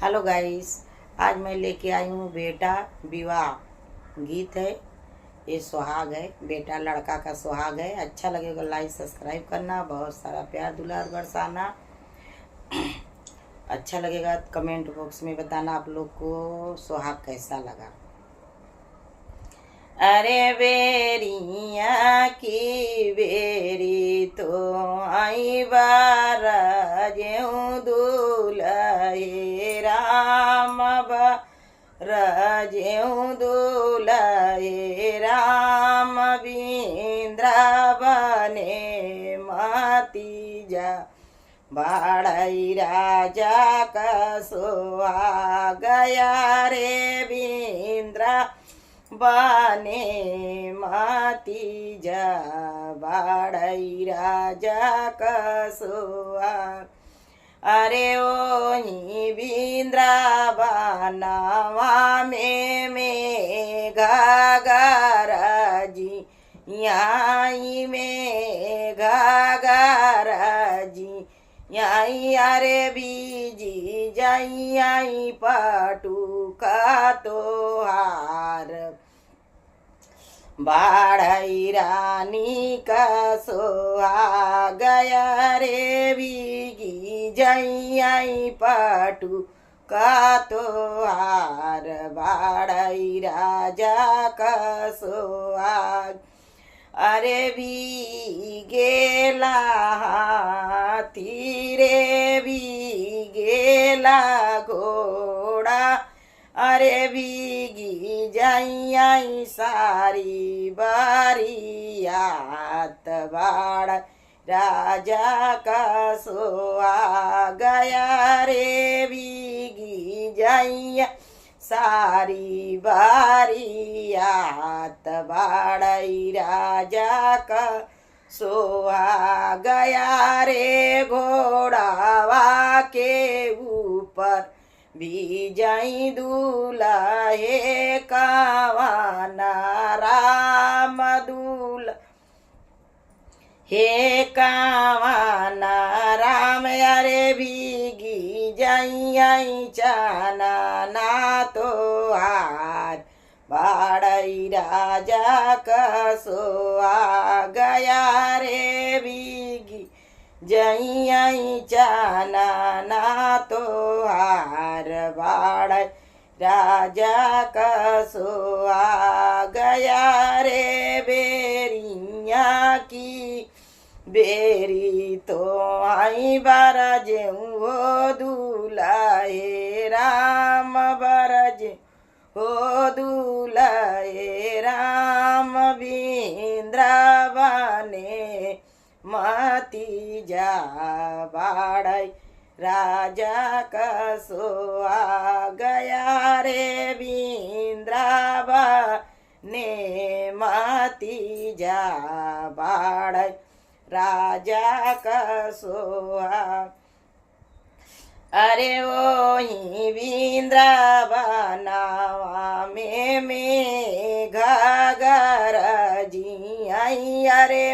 Hello guys. आज मैं लेके आई हूँ बेटा विवाह गीत है। ये सुहाग है, बेटा लड़का का सुहाग है। अच्छा लगेगा लाइक सब्सक्राइब करना, बहुत सारा प्यार दुलार बरसाना। अच्छा लगेगा कमेंट बॉक्स में बताना आप लोग को सुहाग कैसा लगा। अरे बेरिया की बेरी तो आई बार जेऊ दूल्हे राम रजेऊ दूल्हे राम बिंद्रावने मती जा बाड़ई राजा का सोहा गया रे बिंद्रा बने माती जा बाड़ई राजा कसुआ। अरे ओही बिंद्रावनवा में घाघराजी याई में घाघराजी याई अरे बीजी जाई आई पटू का तोहार बाड़ई रानी का सोहा गया रे बीगी जाई आई पटू का तोहार बाड़ई राजा का सोहाग। अरे भी गेला हाथी रे भी गेला घोड़ा अरे बीगी जाई आई सारी बारियात बाड़ राजा का सोहा गया रे बीगी जाई सारी बारियात बाड़ई राजा का सोहा गया रे घोड़ावा के ऊपर भी जाई दूल्हे कावाना राम दूल्हा हे कावाना राम अरे भीगी जाई आई चाना ना तो हार बाड़ई राजा का सोहा गया रे भीगी जई आई चाना ना तो हार बाड़ई राजा का सोहा गया रे बेरिया की बेरी तो आई बरजे हो दूल्हे राम बरजे हो दूल्हे राम बिंद्रावने मती जा बाड़ई राजा का सोहा गया रे बिंद्रावने मती जा बाड़ई राजा का सोहा। अरे ओही बिंद्रावनवा में घाघराजी आई अरे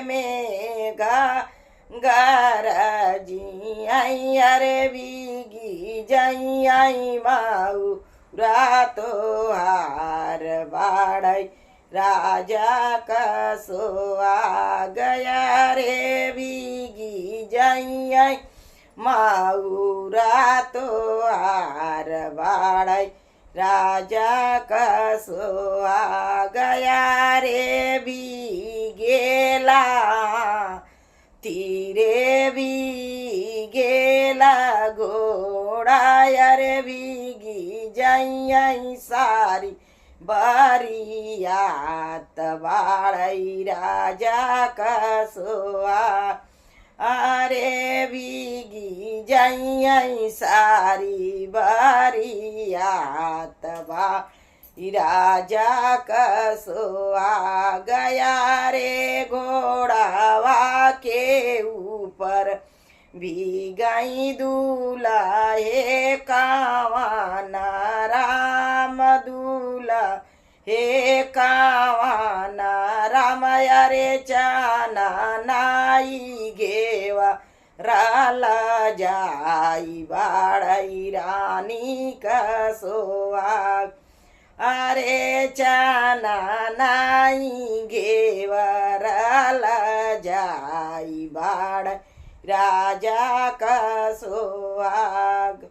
घाघराजी आई अरे बीगी जाई आई माऊ रातो हार बाड़ई राजा का सोहा गया रे बीगी जाई आई माऊरा तो हार बाड़ई राजा का सोहा गया रे भी गेला तीरे भी गेला घोड़ा अरे बीगी जाई आई सारी बारियात बाड़ई राजा का सोहा। अरे बीगी जाई आई सारी बारियात बाड़ी राजा का सोहा गया रे घोड़ावा के ऊपर भी गई दूल्हे कावाना राम दूल्हा हे कावाना राम अरे चाना नाई घेवा रल जाई बाड़ई रानी का सोहाग। अरे चना नाई घेवर ल जाई बाड़ राजा का सोहाग।